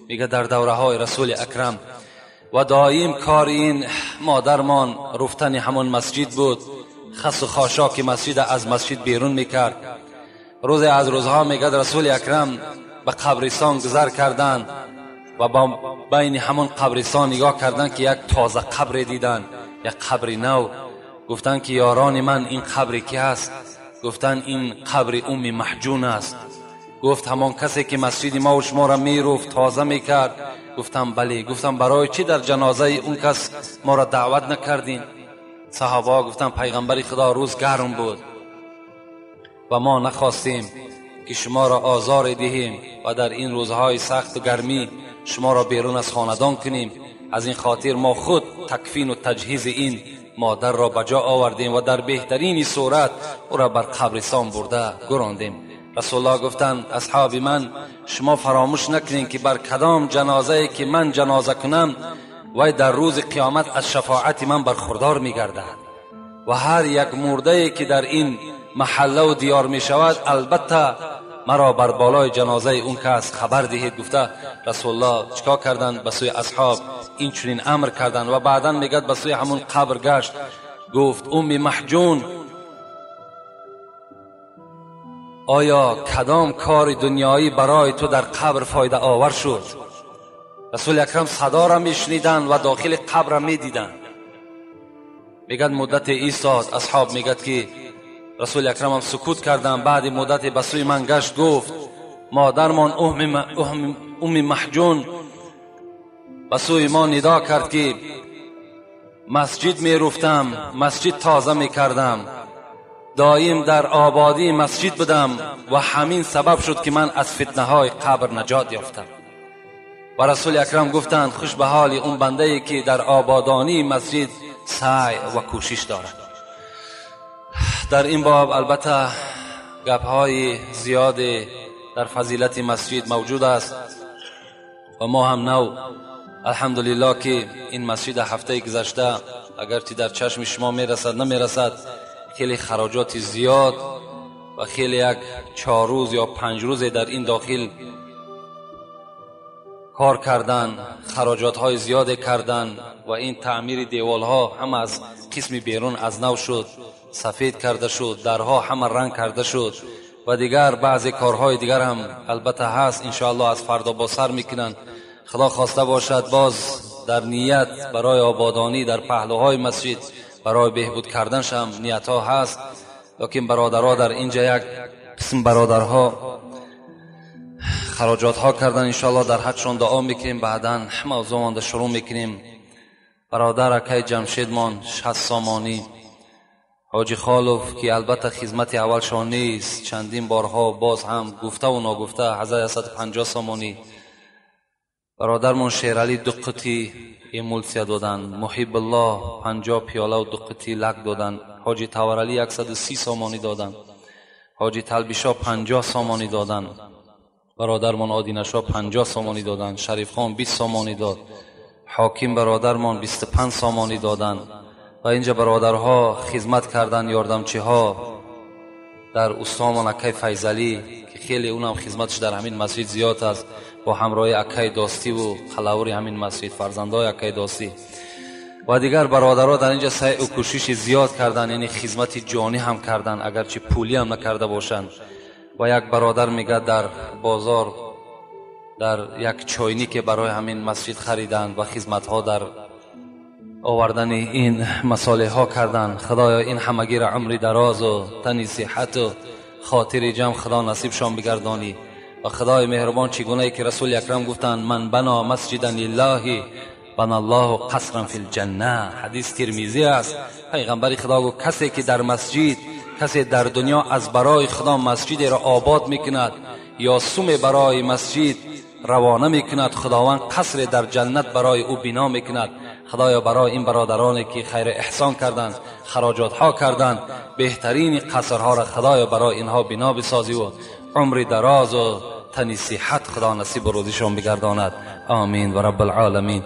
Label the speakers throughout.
Speaker 1: میگه در دوره های رسول اکرم و دائم کار این مادرمان رفتن همون مسجد بود، خس و خاشاک مسجد از مسجد بیرون میکرد. روز از روزها میگه رسول اکرم به قبرستان گذر کردن و با بین همون قبرستان نگاه کردن که یک تازه قبر دیدن، یک قبر نو. گفتن که یاران من این قبر کی است؟ گفتن این قبر ام محجون است. گفت همان کسی که مسجد ما و شما را میرفت تازه میکرد. گفتم بله. گفتم برای چی در جنازه اون کس ما را دعوت نکردین؟ صحابه گفتن پیغمبر خدا روز گرم بود و ما نخواستیم که شما را آزار دهیم و در این روزهای سخت و گرمی شما را بیرون از خاندان کنیم. از این خاطر ما خود تکفین و تجهیز این مادر را بجا آوردیم و در بهترین صورت او را بر قبرستان برده گراندیم. رسول الله گفتند اصحاب من شما فراموش نکنین که بر کدام جنازه که من جنازه کنم و در روز قیامت از شفاعت من برخوردار می‌گردد و هر یک مرده که در این محله و دیار می شود البته مرا بر بالای جنازه اون کس خبر دهید. گفته رسول الله چیکار کردند؟ به سوی اصحاب این چنین امر کردند و بعدا میگه به سوی همون قبر گشت. گفت ام محجون آیا کدام کار دنیایی برای تو در قبر فایده آور شد؟ رسول اکرم صدا را میشنیدند و داخل قبر را میدیدند. میگه مدت ایستاد. اصحاب میگه که رسول اکرم هم سکوت کردن. بعد مدت به سوی من گشت گفت مادرمان ام محجون به سوی ما ندا کرد که مسجد می رفتم، مسجد تازه می کردم، دائم در آبادی مسجد بودم و همین سبب شد که من از فتنه های قبر نجات یافتم. و رسول اکرم گفتند خوش به حال اون بنده که در آبادانی مسجد سعی و کوشش دارد. در این باب البته گپ‌های زیاد در فضیلت مسجد موجود است و ما هم نو الحمدلله که این مسجد هفته گذشته اگرچه در چشم شما میرسد نمیرسد خیلی خراجات زیاد و خیلی یک 4 روز یا 5 روز در این داخل کار کردن، خراجات های زیاد کردن و این تعمیر دیوال ها هم از قسم بیرون از نو شد، سفید کرده شد، درها همه رنگ کرده شد و دیگر بعضی کارهای دیگر هم البته هست انشاءالله از فردا با سر میکنن. خدا خواسته باشد باز در نیت برای آبادانی در پهلوهای مسجد برای بهبود کردنش هم نیت ها هست. لیکن برادرها در اینجا یک قسم برادرها خراجات ها کردن انشاءالله در حدشون دعا میکنیم. بعدا موضوع مانده شروع میکنیم. برادر اکای جمشیدمان 60 سامانی، حاجی خالوف که البته خدمت اولشان نیست چندین بارها باز هم گفته و ناگفته 1150 سامانی، برادرمان شیرعلی 2 قطی ایمولسیا دادن، محب الله 50 پیاله و 2 قطی لک دادن، حاجی تورعلی 130 سامانی دادن، حاجی طلبیشا 50 سامانی دادن، برادرمان آدینشا 50 سامانی دادن، شریف خان 20 سامانی داد، حاکم برادرمان 25 سامانی دادن و اینجا برادرها خدمت کردن. یاردمچی ها در استان اکای فیضلی که خیلی اونم خدمتش در همین مسجد زیاد است با همراه اکای داستی و خلاوری همین مسجد فرزندای اکای داستی و دیگر برادرها در اینجا سعی و کوشش زیاد کردن، یعنی خدمت جانی هم کردن اگرچه پولی هم نکرده باشند. و یک برادر میگه در بازار در یک چاینی که برای همین مسجد خریدن و خدمت ها در آوردن این مصالح ها کردن. خدایا این همگی را عمر دراز و تنی صحت و خاطر جمع خدا نصیبشان بگردانی و خدای مهربان چگونه که رسول اکرم گفتند من بنا مسجدا لله بنا الله قصرا فی الجنه، حدیث ترمذی است. پیغمبر خدا گفت کسی که در مسجد، کسی در دنیا از برای خدا مسجد را آباد میکند یا سوم برای مسجد روانه میکند خداوند قصر در جنت برای او بنا میکند. خدایا برای این برادرانی که خیر احسان کردند، خراجات ها کردند، بهترین قصرها را خدایا برای اینها بنا بسازی و عمر دراز و تنی صحت خدا نصیب و روزیشان بگرداند. آمین و رب العالمین.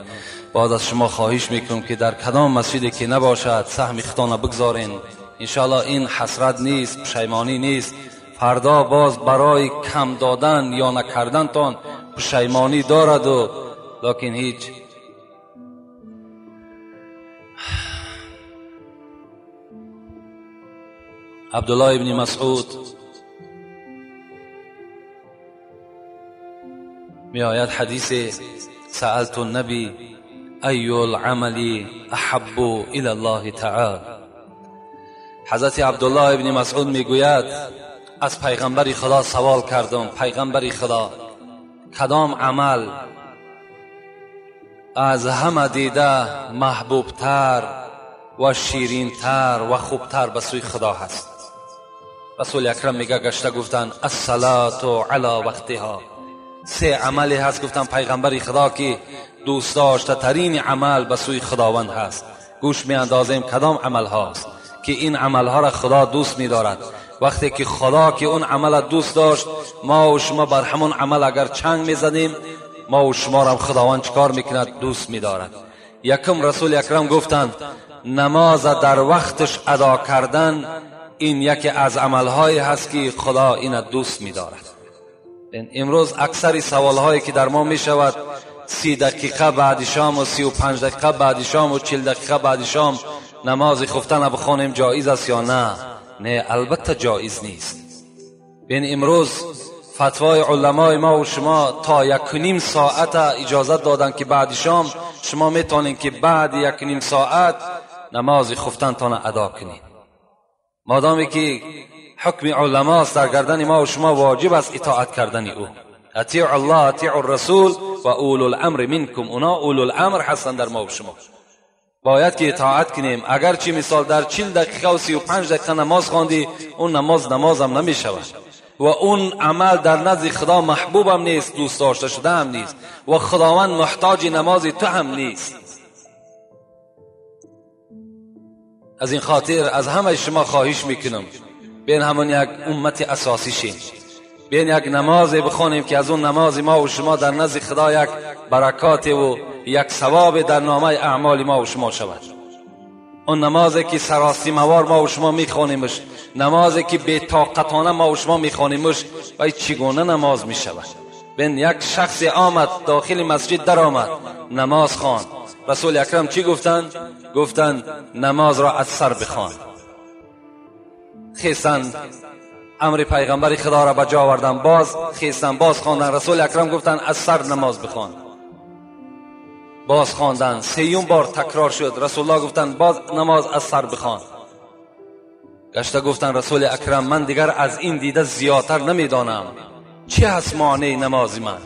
Speaker 1: باز از شما خواهش میکنم که در کدام مسجدی که نباشد سهم خدا بگذارین انشاءالله این حسرت نیست، پشیمانی نیست. فردا باز برای کم دادن یا نکردن تان پشیمانی دارد و لکن هیچ. عبدالله ابن مسعود می آید حدیث سألت النبی ای العمل احب الى الله تعالی. حضرت عبدالله ابن مسعود می گوید از پیغمبر خدا سوال کردم، پیغمبر خدا کدام عمل از همه دیده محبوبتر و شیرینتر و خوبتر به سوی خدا هست؟ رسول اکرم میگه گشته گفتن الصلاة علی وقتها. 3 عملی هست گفتن پیغمبر خدا که دوست داشته ترین عمل به سوی خداوند هست. گوش می اندازیم کدام عمل هاست که این عمل ها را خدا دوست می دارد. وقتی که خدا که اون عمل دوست داشت، ما و شما بر همون عمل اگر چنگ می زدیم، ما و شما را خداوند چکار میکند؟ دوست می دارد. یکم رسول اکرم گفتند نماز در وقتش ادا کردن این یکی از عملهایی هست که خدا این دوست می دارد. امروز اکثری سوالهایی که در ما می شود 30 دقیقه بعد شام و 35 دقیقه بعد شام و 40 دقیقه بعد شام نماز خفتن بخوانیم جایز است یا نه؟ نه، البته جایز نیست. بین امروز فتوای علمای ما و شما تا 1.5 ساعت اجازت دادن که بعد شام شما میتونین که بعد 1.5 ساعت نماز خفتن تان ادا کنید. مادامی که حکم علماست در گردن ما و شما، واجب است اطاعت کردن او. اطیعوا الله اطیعوا الرسول و اولو الامر منکم. اونا اولو الامر هستند در ما و شما، باید که اطاعت کنیم. اگر چی مثال در 40 دقیقه و 35 دقیقه نماز خواندی، اون نماز هم نمی شود و اون عمل در نزد خدا محبوب هم نیست، دوست داشته شده هم نیست و خداوند محتاج نماز تو هم نیست. از این خاطر از همه شما خواهش میکنم بین همون یک امت اساسی شیم، بین یک نمازی بخونیم که از اون نماز ما و شما در نزد خدا یک برکات و یک ثواب در نامه اعمال ما و شما شود. اون نمازی که سراستی موار ما و شما میخوانیمش، نمازی که بی طاقتانه ما و شما میخوانیمش، و چگونه نماز میشود؟ بین یک شخص آمد داخل مسجد در آمد نماز خواند، رسول اکرم چی گفتند؟ گفتند نماز را از سر بخوان. خیستند امر پیغمبر خدا را بجا آوردن، باز خیستند باز خواندن، رسول اکرم گفتند از سر نماز بخوان. باز خواندن، 3 بار تکرار شد، رسول الله گفتند باز نماز از سر بخوان. گشته گفتند رسول اکرم من دیگر از این دیده زیادتر نمیدانم، چه هست معنی نماز من؟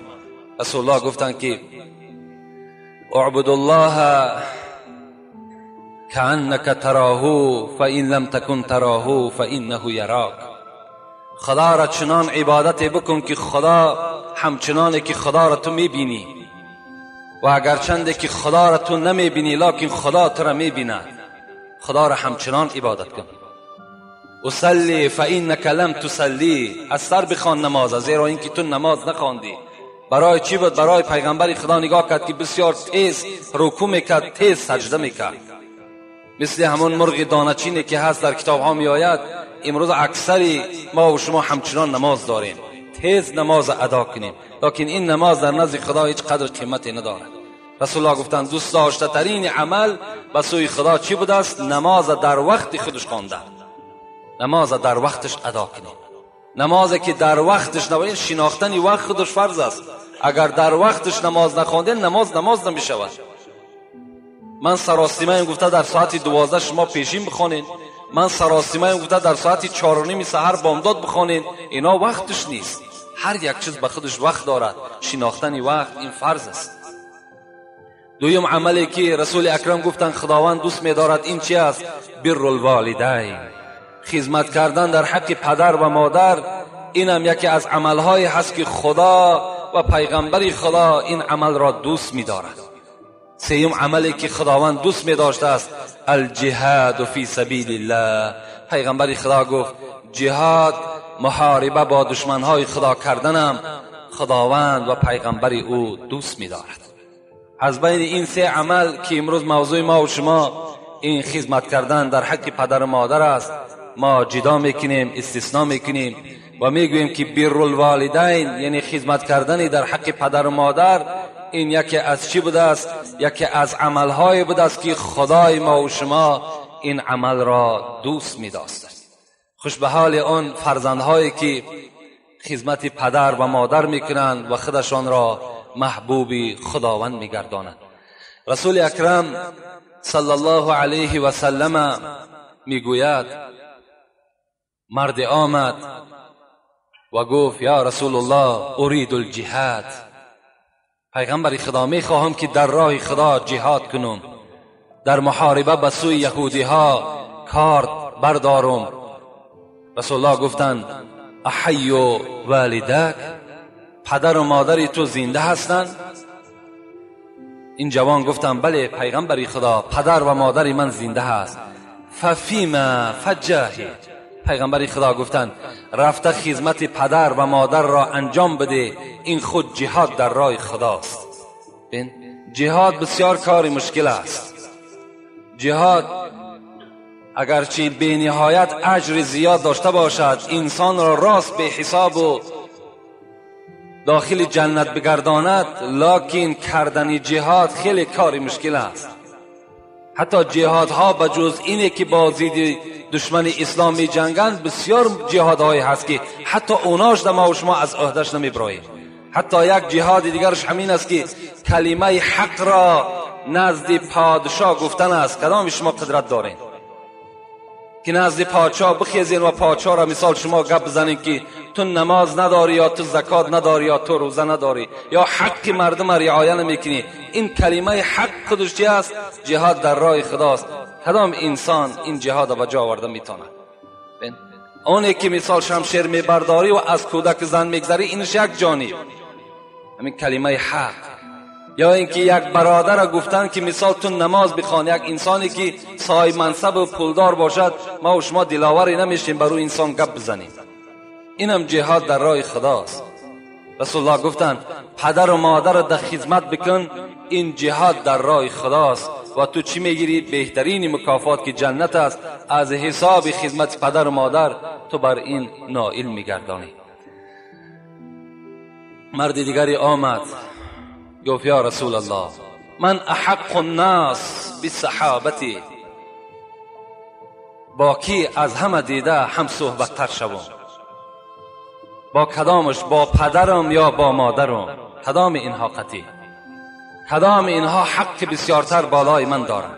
Speaker 1: رسول الله گفتند که اعبد الله کأنک تراه فإن لم تکن تراه فإنه یراک. خدا را چنان عبادت بکن که خدا همچنانه که خدا را تو میبینی، و اگر چنده که خدا را تو نمیبینی لکن خدا تو را میبیند. خدا را همچنان عبادت کن. اصلی فإنک لم تصلی، از سر بخوان نماز، زیرا اینکه تو نماز نخواندی. برای چی بود؟ برای پیغمبر خدا نگاه کرد که بسیار تیز رکوع میکرد، تیز سجده میکرد، مثل همون مرغ دانچینی که هست در کتاب ها می آید. امروز اکثری ما و شما همچنان نماز داریم، تیز نماز ادا کنیم، لیکن این نماز در نزد خدا هیچ قدر قیمتی ندارد. رسول الله گفتند دوست داشته ترین عمل به سوی خدا چی بوده است؟ نماز در وقت خودش خواندن، نماز در وقتش ادا کنیم. نمازی که در وقتش نباید، شناختن وقت خودش فرض است. اگر در وقتش نماز نخواندین نماز نمی شود. من سراسیمه گفته در ساعت 12 شما پیشین بخونین، من سراسیمه گفته در ساعت 4:30 سحر بامداد بخونین. اینا وقتش نیست. هر یک چیز به خودش وقت دارد. شناختن وقت این فرض است. دویم عملی که رسول اکرم گفتن خداوند دوست می‌دارد این چی است؟ بر الوالدین، خدمت کردن در حق پدر و مادر. این هم یکی از عمل‌های هست که خدا و پیغمبر خدا این عمل را دوست می‌دارد. سوم عملی که خداوند دوست می‌داشته است الجهاد فی سبیل الله. پیغمبر خدا گفت جهاد، محاربه با دشمن‌های خدا کردنم خداوند و پیغمبر او دوست می‌دارد. از بین این 3 عمل که امروز موضوع ما و شما این خدمت کردن در حق پدر و مادر است. ما جدا میکنیم، استثناء میکنیم و میگوییم که بر الوالدین یعنی خدمت کردن در حق پدر و مادر، این یکی از چی بوده است؟ یکی از عملهای بوده است که خدای ما و شما این عمل را دوست می‌داشت. خوش به حال آن فرزندهایی که خدمت پدر و مادر میکنند و خودشان را محبوب خداوند میگردانند. رسول اکرم صلی الله علیه و سلم میگوید مرد آمد و گفت یا رسول الله اريد الجهاد، پیغمبر خدا میخواهم که در راه خدا جهاد کنم، در محاربه به سوی یهودی ها کار بردارم. رسول الله گفتند احی والدک، پدر و مادر تو زنده هستند؟ این جوان گفتند بله پیغمبر خدا، پدر و مادر من زنده هست. ففیما فجاهد، پیغمبر خدا گفتند رفته خدمت پدر و مادر را انجام بده، این خود جهاد در راه خداست. جهاد بسیار کار مشکل است. جهاد اگرچه به نهایت اجر زیاد داشته باشد، انسان را راست به حساب و داخل جنت بگرداند، لکن کردن جهاد خیلی کار مشکل است. حتی جهادها بجز اینه که با ضد دشمن اسلام می جنگند، بسیار جهادهایی هست که حتی اوناش در ما و شما از عهدش نمیبراییم. حتی یک جهاد دیگرش همین است که کلمه حق را نزد پادشاه گفتن است. کدام شما قدرت دارین که نزد پادشاه بخیزین و پادشاه را مثال شما گپ بزنین که تو نماز نداری یا تو زکات نداری یا تو روزه نداری یا حق مردم را رعایت نمیکنی؟ این کلمه حق خودش چی است؟ جهاد در راه خداست. کدام انسان این جهاد را به جا آورده میتونه؟ اونی که مثال شمشیر میبرداری و از کودک زن میگذری، اینش یک جانب همین کلمه حق. یا اینکه یک برادر را گفتن که مثال تو نماز بخوان، یک انسانی که صاحب منصب و پولدار باشد، ما و شما دلاوری نمیشیم برای انسان گپ بزنیم. اینم جهاد در راه خداست. رسول الله گفتند پدر و مادر را در خدمت بکن، این جهاد در راه خداست و تو چی میگیری؟ بهترین مکافات که جنت است. از حساب خدمت پدر و مادر تو بر این نائل میگردانی. مرد دیگری آمد گفت یا رسول الله من احق الناس بالصحابتی، با کی از همه دیده هم صحبت تر شوم؟ با کدامش؟ با پدرم یا با مادرم؟ کدام اینها قطعی؟ کدام اینها حق بسیارتر بالای من دارند؟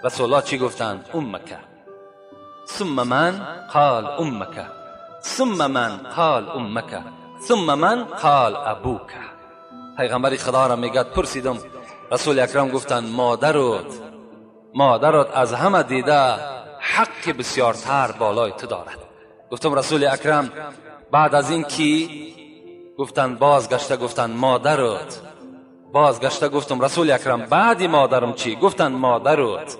Speaker 1: رسول الله چی گفتند؟ امک. ثم من؟ قال امک. ثم من؟ قال امک. ثم من؟ قال ابوک. پیغمبر خدا را میگد پرسیدم، رسول اکرم گفتند مادرت از همه دیده حق بسیارتر بالای تو دارد. گفتم رسول اکرم بعد از این کی؟ گفتند بازگشته گفتند مادرت. بازگشته گفتم رسول اکرم بعدی مادرم چی؟ گفتند مادرت.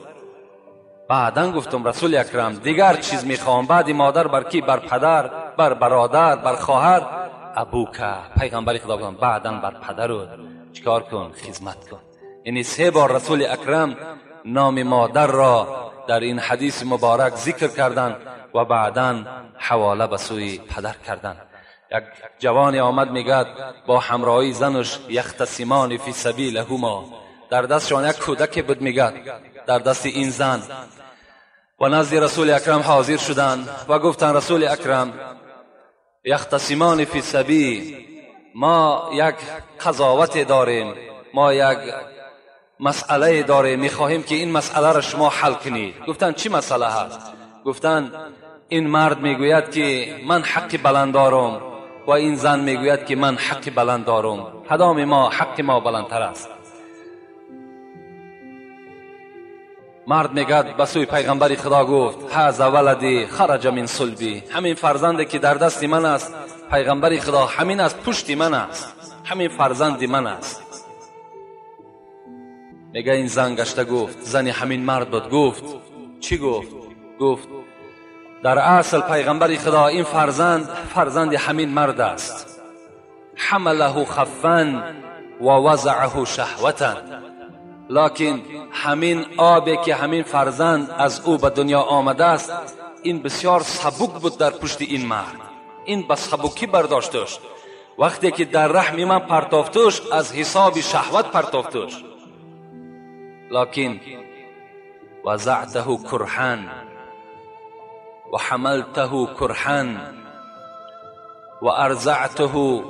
Speaker 1: بعدن گفتم رسول اکرم دیگر چیز میخوام بعدی مادر؟ بر کی؟ بر پدر، بر برادر، بر خواهر؟ ابوکا. پیغمبر خدا گفتند بعدن بر پدرت چیکار کن؟ خدمت کن. یعنی 3 بار رسول اکرم نام مادر را در این حدیث مبارک ذکر کردند و بعدن حواله به سوی پدر کردند. یک جوانی آمد میگد با همراهی زنش یختصمان فی سبیلهما، در دستشان یک کودک بود میگد در دست این زن، و نزد رسول اکرم حاضر شدند و گفتند رسول اکرم یختصمان فی سبیل، ما یک قضاوت داریم، ما یک مسئله داریم، میخواهیم که این مسئله را شما حل کنید. گفتند چی مسئله هست؟ گفتند این مرد میگوید که من حق بلند دارم و این زن میگوید که من حق بلند دارم، کدام ما حق ما بلندتر است؟ مرد میگد به سوی پیغمبر خدا گفت هذا ولدی خرج من صلبی، همین فرزندی که در دست من است پیغمبر خدا، همین از پشت من است، همین فرزند من است. میگه این زن گشته گفت، زنی همین مرد بود، گفت چی گفت؟ گفت در اصل پیغمبر خدا این فرزند همین مرد است. حمله خفا و وضعه شهوتا، لکن همین آبی که همین فرزند از او به دنیا آمده است، این بسیار سبک بود در پشت این مرد. این به سبکی برداشتش. وقتی که در رحم من پرتافتش، از حساب شهوت پرتافتش. لکن وضعته کرحا و حملته کرحا و ارضعته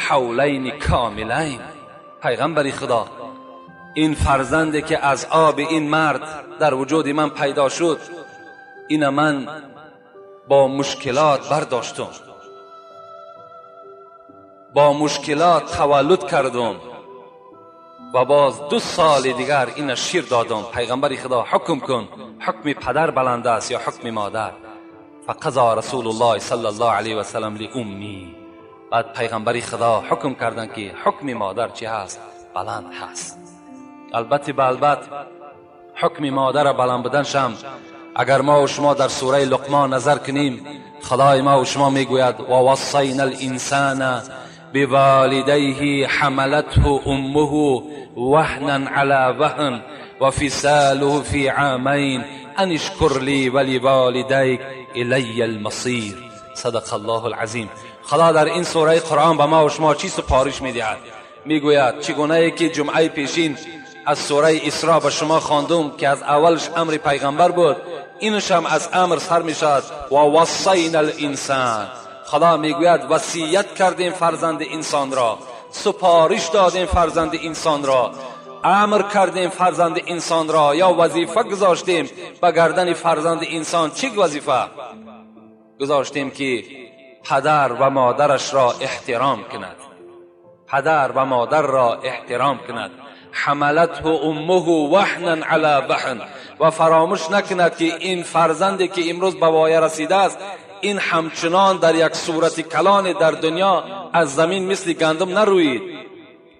Speaker 1: حولین کاملین. پیغمبر خدا، این فرزندی که از آب این مرد در وجود من پیدا شد، این من با مشکلات برداشتم، با مشکلات تولد کردم و باز 2 سال دیگر این شیر دادم. پیغمبر خدا حکم کن، حکم پدر بلند است یا حکم مادر؟ فقضا رسول الله صلی الله علیه و سلم لأمی. بعد پیغمبر خدا حکم کردن که حکم مادر چی هست؟ بلند هست. البته به البته حکم مادر بلند بودنشم اگر ما و شما در سوره لقمان نظر کنیم، خدای ما و شما میگوید و وصینا الانسان بوالديه حملته امه وهنا على وهن وفصاله في عامين ان اشكر لي ولوالديك الي المصير. صدق الله العظیم. خدا در این سوره قرآن به ما و شما چی سپارش میدهد؟ میگوید چگونه ای که جمعه پیشین از سوره اسراء به شما خواندم که از اولش امر پیغمبر بود، اینش هم از امر سر میشد و وصینا الانسان. خدا میگوید وصیت کردیم فرزند انسان را، سپارش دادیم فرزند انسان را، امر کردیم فرزند انسان را، یا وظیفه گذاشتیم به گردن فرزند انسان. چه وظیفه گذاشتیم؟ که پدر و مادرش را احترام کند، پدر و مادر را احترام کند. حملته امه وهنا علی وهن. و فراموش نکند که این فرزندی که امروز به وایه رسیده است، این همچنان در یک صورت کلان در دنیا از زمین مثل گندم نروید،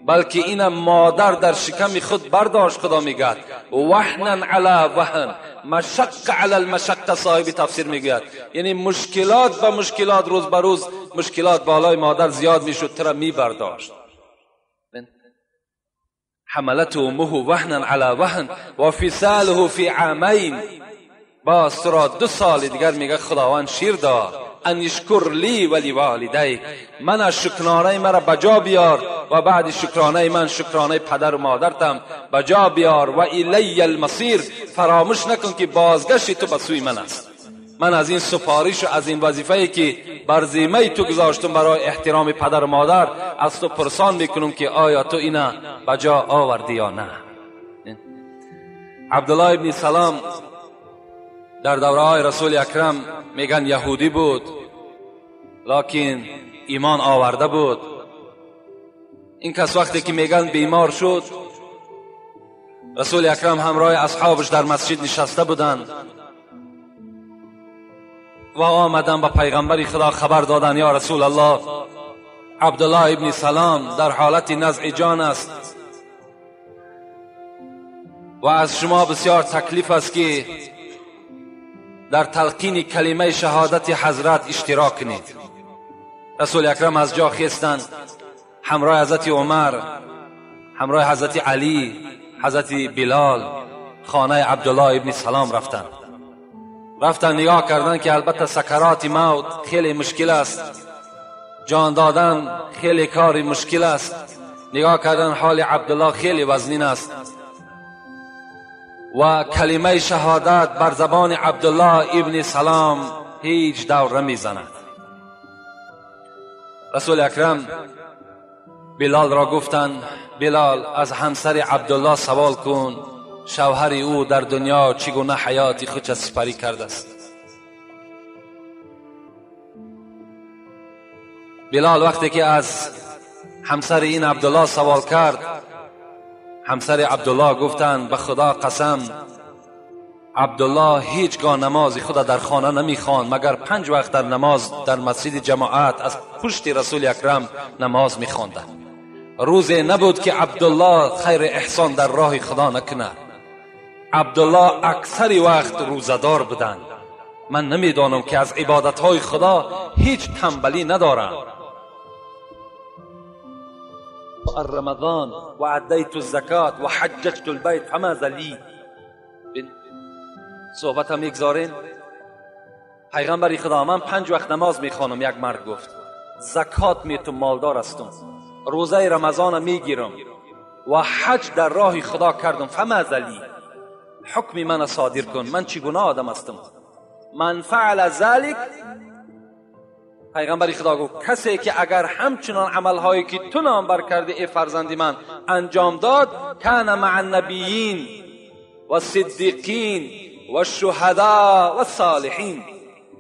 Speaker 1: بلکه این مادر در شکم خود برداشت. خدا میگه وهنا علی وهن، مشق علی المشق. صاحب تفسیر میگوید یعنی مشکلات به مشکلات، روز به روز مشکلات بالای مادر زیاد میشد، ترا میبرداشت. حملته امه وهنا علی وهن و فصاله فی عامین. باز تو را 2 سال دیگر میگه خداوند شیر داد. ان اشکر لی ولی والدیک، من از شکرانه مرا بجا بیار و بعد شکرانه من شکرانه پدر و مادرتم بجا بیار. و الی المصیر، فراموش نکن که بازگشت تو به سوی من است. من از این سپارش و از این وظیفه‌ای که بر ذمه تو گذاشتم برای احترام پدر و مادر، از تو پرسان میکنم که آیا تو اینا بجا آوردی یا نه. عبدالله ابن سلام در دوره‌های رسول اکرم میگن یهودی بود، لکن ایمان آورده بود. این کس وقتی که میگن بیمار شد، رسول اکرم همراه اصحابش در مسجد نشسته بودند و آمدن به پیغمبر خدا خبر دادن یا رسول الله، عبدالله ابن سلام در حالت نزع جان است و از شما بسیار تکلیف است که در تلقین کلمه شهادت حضرت اشتراک کنید. رسول اکرم از جا خیستند، همراه حضرت عمر، همراه حضرت علی، حضرت بلال خانه عبدالله ابن سلام رفتن نگاه کردن که البته سکرات موت خیلی مشکل است، جان دادن خیلی کار مشکل است. نگاه کردن حال عبدالله خیلی وزنین است و کلمه شهادت بر زبان عبدالله ابن سلام هیچ دور نمیزند. رسول اکرم بلال را گفتند بلال از همسر عبدالله سوال کن شوهر او در دنیا چگونه حیات خود سپری کرده است. بلال وقتی که از همسر این عبدالله سوال کرد، همسر عبدالله گفتند به خدا قسم عبدالله هیچگاه نماز خود در خانه نمیخواند مگر 5 وقت در نماز در مسجد جماعت از پشت رسول اکرم نماز میخواند. روزی نبود که عبدالله خیر احسان در راه خدا نکند. عبدالله اکثر وقت روزدار بودند. من نمیدانم که از عبادتهای خدا هیچ تنبلی ندارم. الرمضان و ادیت الزکات و حججت البیت فماذا لی. صحبت هم میگذارین. پیغمبر خدا من 5 وقت نماز میخوانم. یک مرد گفت زکات میتم، مالدار هستم، روزه رمضان میگیرم و حج در راه خدا کردم. فماذا لی، حکم من صادر کن، من چگونه آدم هستم؟ من فعل ذلك، پیغمبر خدا گفت کسی که اگر همچنان عملهایی که تو نامبر کردی ای فرزند من انجام داد، کان مع النبیین و صدیقین و شهدا و صالحین،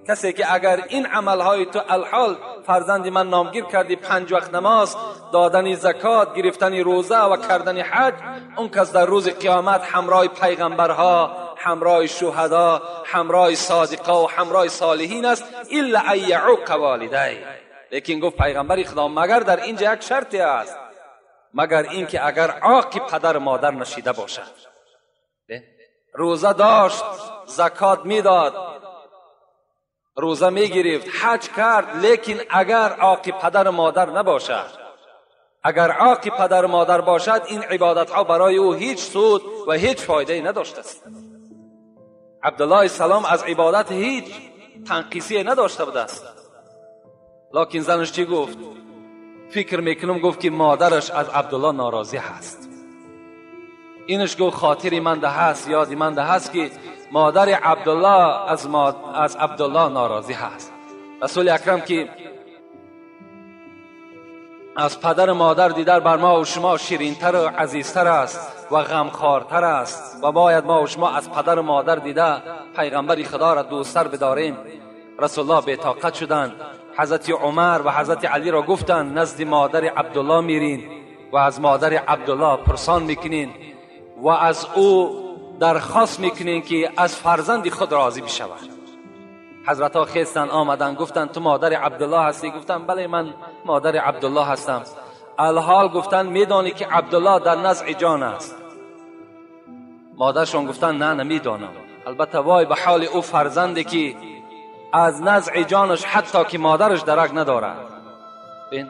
Speaker 1: کسی که اگر این عملهای تو الحال فرزند من نامگیر کردی، 5 وقت نماز، دادن زکات، گرفتن روزه و کردن حج، اون کس در روز قیامت همراه پیغمبرها، همراه شهدا، همراه صادقا و همراه صالحین است. الا ان یعوق والدی. لیکن گفت پیغمبر خدا مگر در اینجا یک شرطی است، مگر اینکه اگر عاق پدر مادر نشیده باشد. روزه داشت، زکات میداد، روزه میگرفت، حج کرد، لیکن اگر عاق پدر مادر نباشد، اگر عاق پدر مادر باشد، این عبادت ها برای او هیچ سود و هیچ فایده نداشته است. عبدالله سلام از عبادت هیچ تنقیصی نداشته بوده است. لکن زنش چی گفت؟ فکر میکنم گفت که مادرش از عبدالله ناراضی هست. اینش گفت خاطری من ده هست، یادی من ده هست که مادر عبدالله از عبدالله ناراضی هست. رسول اکرم که از پدر مادر دیدار بر ما و شما شیرینتر و عزیزتر است و غمخوارتر است و باید ما و شما از پدر و مادر دیده پیغمبر خدا را دوستتر بداریم. رسول الله به طاقت شدند. حضرت عمر و حضرت علی را گفتند نزد مادر عبدالله میرین و از مادر عبدالله پرسان میکنین و از او درخواست میکنین که از فرزند خود راضی بشود. حضرت ها خیستن آمدن گفتن تو مادر عبدالله هستی؟ گفتن بله من مادر عبدالله هستم. الحال گفتن میدانی که عبدالله در نزع جان است؟ مادرشون گفتن نه نمیدانم. البته وای به حال او فرزندی که از نزع جانش حتی که مادرش درک ندارد. بین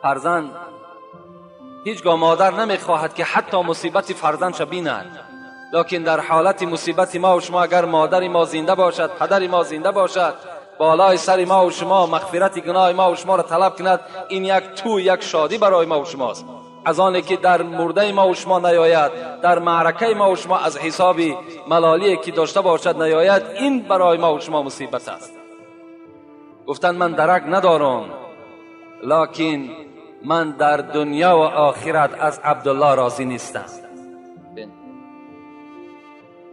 Speaker 1: فرزند هیچگاه مادر نمیخواهد که حتی مصیبت فرزندش بیند، لکن در حالت مصیبت ما و شما اگر مادر ما زنده باشد، پدر ما زنده باشد، بالای سر ما و شما مغفرت گناه ما و شما را طلب کند، این یک شادی برای ما و شماست. از آنه که در مرده ما و شما نیاید، در معرکه ما و شما از حساب ملالی که داشته باشد نیاید، این برای ما و شما مصیبت است. گفتن من درک ندارم، لکن من در دنیا و آخرت از عبدالله راضی نیستم.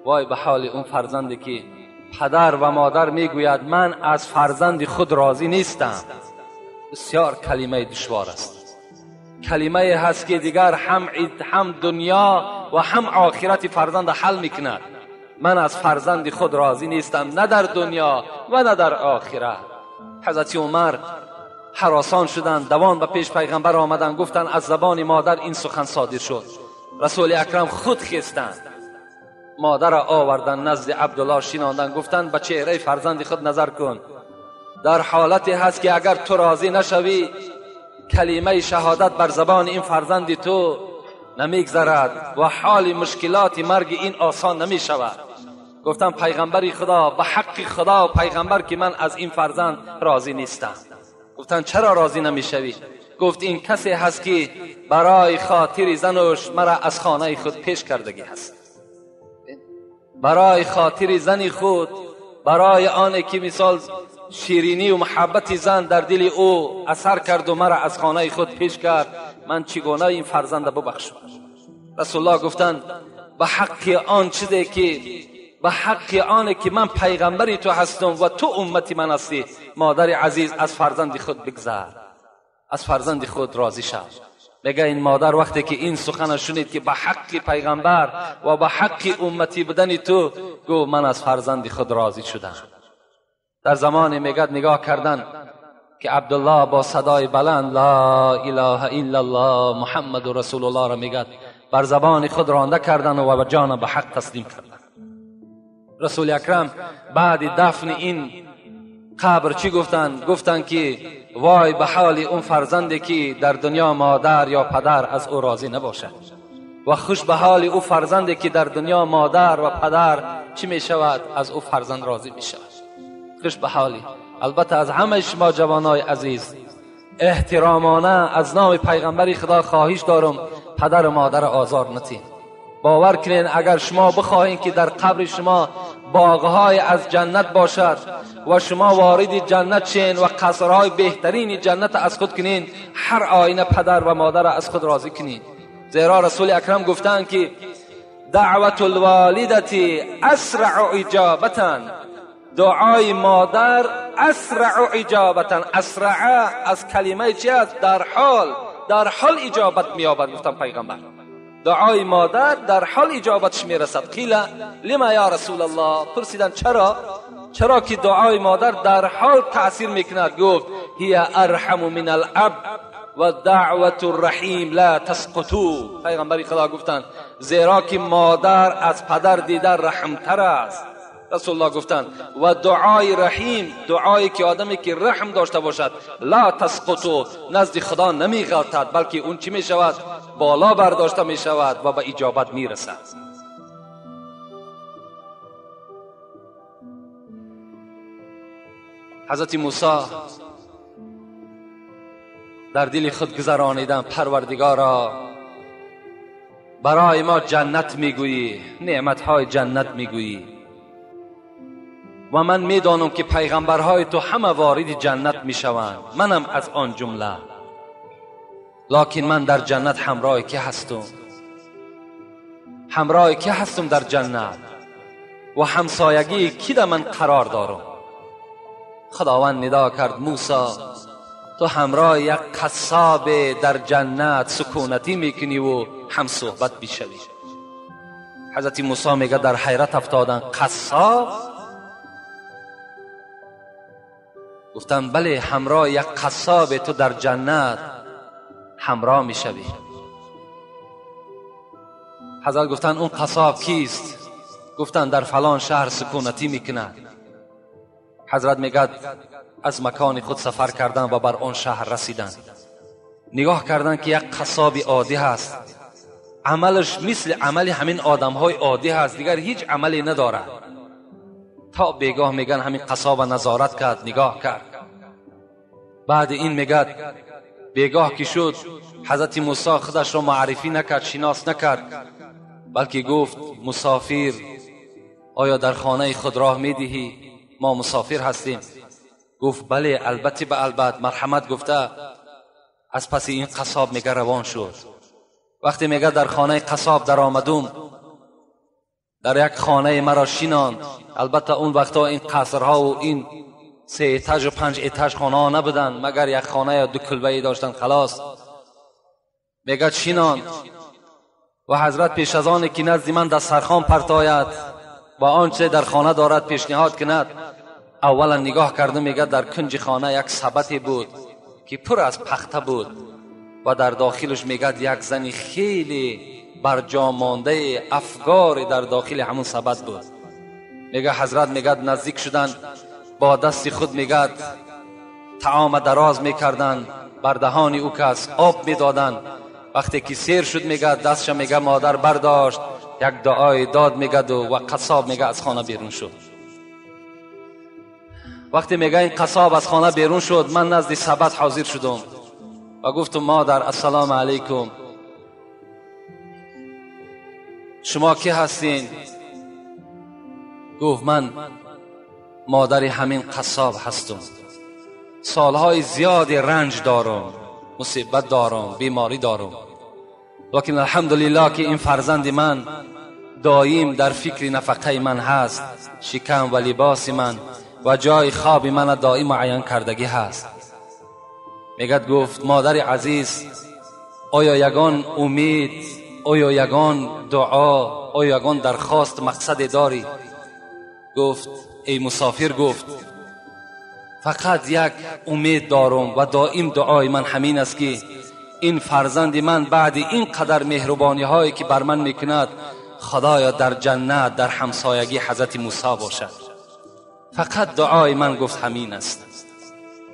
Speaker 1: وای به حال اون فرزندی که پدر و مادر میگوید من از فرزند خود راضی نیستم. بسیار کلمه دشوار است، کلمه هست که دیگر هم دنیا و هم آخرت فرزند حل میکند. من از فرزند خود راضی نیستم، نه در دنیا و نه در آخرت. حضرت عمر هراسان شدند، دوان به پیش پیغمبر آمدند، گفتند از زبان مادر این سخن صادر شد. رسول اکرم خود خیستند، مادر را آوردن نزد عبدالله شیناندن، گفتند به چهره فرزند خود نظر کن. در حالتی هست که اگر تو راضی نشوی کلمه شهادت بر زبان این فرزند تو نمیگذرد و حال مشکلات مرگ این آسان نمی شود. گفتم پیغمبر خدا به حق خدا و پیغمبر که من از این فرزند راضی نیستم. گفتن چرا راضی نمی شوی؟ گفت این کسی هست که برای خاطر زنش مرا از خانه خود پیش کردگی هست، برای خاطر زنی خود، برای آنه که مثال شیرینی و محبت زن در دل او اثر کرد و مرا از خانه خود پیش کرد، من چگونه این فرزند ببخشم؟ رسول الله گفتند به حق آن چیزی که به حق آنه که من پیغمبری تو هستم و تو امتی من هستی، مادر عزیز از فرزند خود بگذر، از فرزند خود راضی شو. میگه این مادر وقتی که این سخن شنید که به حق پیغمبر و به حق امتی بدن تو، گو من از فرزند خود راضی شدم. در زمان میگه نگاه کردن که عبدالله با صدای بلند لا اله الا الله محمد رسول الله را میگه بر زبان خود رانده کردن و جان به حق تسلیم کردن. رسول اکرم بعد دفن این قبر چی گفتن؟ گفتن که وای به حال اون فرزندی که در دنیا مادر یا پدر از او راضی نباشد و خوش به حال او فرزندی که در دنیا مادر و پدر چی می شود؟ از او فرزند راضی می شود. خوش به حالی. البته از همه شما جوانای عزیز احترامانه از نام پیغمبر خدا خواهش دارم پدر و مادر آزار نتین. باور کنین اگر شما بخواهید که در قبر شما باغهای از جنت باشد و شما وارد جنت شین و قصرهای بهترین جنت از خود کنین، هر آینه پدر و مادر از خود راضی کنین. زیرا رسول اکرم گفتند که دعوت الوالدتی اسرع اجابتا، دعای مادر اسرع اجابتا. اسرع از کلمه چی است؟ در حال اجابت می‌یابد. گفتم پیغمبر دعای مادر در حال اجابتش میرسد. قیل لما یا رسول الله، پرسیدن چرا که دعای مادر در حال تأثیر میکند؟ گفت هی ارحم من الاب و دعوت الرحیم لا تسقطو. پیغمبر خدا گفتند زیرا که مادر از پدر دیگر رحمتر است. رسول الله گفتند و دعای رحیم، دعایی که آدمی که رحم داشته باشد، لا تسقطو، نزد خدا نمی غلطد بلکه اون چی می شود؟ بالا برداشته می شود و به اجابت می رسد. حضرت موسی در دل خود گذرانیدن پروردگارا برای ما جنت میگویی، نعمتهای جنت میگویی و من میدانم که پیغمبرهای تو همه وارد جنت میشوند، منم از آن جمله. لکن من در جنت همراه کی هستم؟ همراه کی هستم در جنت و همسایگی کی در من قرار دارم؟ خداوند ندا کرد موسی تو همراه یک قصاب در جنت سکونتی میکنی و هم صحبت بیشوی. حضرت موسی میگه در حیرت افتادن قصاب؟ گفتن بله همراه یک قصاب تو در جنت همراه میشوی. حضرت گفتن اون قصاب کیست؟ گفتن در فلان شهر سکونتی میکند. حضرت میگه از مکان خود سفر کردن و بر آن شهر رسیدن، نگاه کردن که یک قصاب عادی هست، عملش مثل عمل همین آدمهای عادی هست، دیگر هیچ عملی نداره. تا بیگاه میگن همین قصاب نظارت کرد، نگاه کرد. بعد این میگه بیگاه که شد حضرت موسی خودش را معرفی نکرد، شناس نکرد، بلکه گفت مسافر آیا در خانه خود راه میدهی؟ ما مسافر هستیم. گفت بله البته به البته، مرحمت گفته. از پس این قصاب میگه روان شد. وقتی میگه در خانه قصاب در آمدم، در یک خانه مرا شیناند. البته اون وقتا این قصرها و این 3 ایتاژ و 5 ایتاژ خانه ها نبودن، مگر یک خانه یا 2 کلبه‌ای داشتن خلاص. میگه شیناند و حضرت پیش از آن که نزد من دسترخوان پرتاید و آنچه در خانه دارد پیشنهاد کند، اولا نگاه کردم، میگه در کنج خانه یک سبدی بود که پر از پخته بود و در داخلش میگه یک زن خیلی برجا مانده افگار در داخل همون سبد بود. میگه حضرت میگه نزدیک شدن، با دست خود میگه طعام دراز میکردن، بر دهان او کس آب میدادن. وقتی که سیر شد میگه دستش میگه مادر برداشت، یک دعای داد میگه و قصاب میگه از خانه بیرون شد. وقتی میگه این قصاب از خانه بیرون شد، من نزد سبد حاضر شدم و گفتم مادر السلام علیکم، شما کی هستین؟ گفت من مادر همین قصاب هستم، سالهای زیادی رنج دارم، مصیبت دارم، بیماری دارم، لیکن الحمدلله که این فرزند من دایم در فکر نفقه من هست، شکم و لباس من و جای خواب من دائم معین کردگی هست. میگد گفت مادر عزیز آیا یگان امید، آیا یگان دعا، آیا یگان درخواست مقصد داری؟ گفت ای مسافر، گفت فقط یک امید دارم و دائم دعای من همین است که این فرزند من بعد این قدر مهربانی هایی که بر من میکند خدایا در جنت در همسایگی حضرت موسی باشد. فقط دعای من گفت همین است.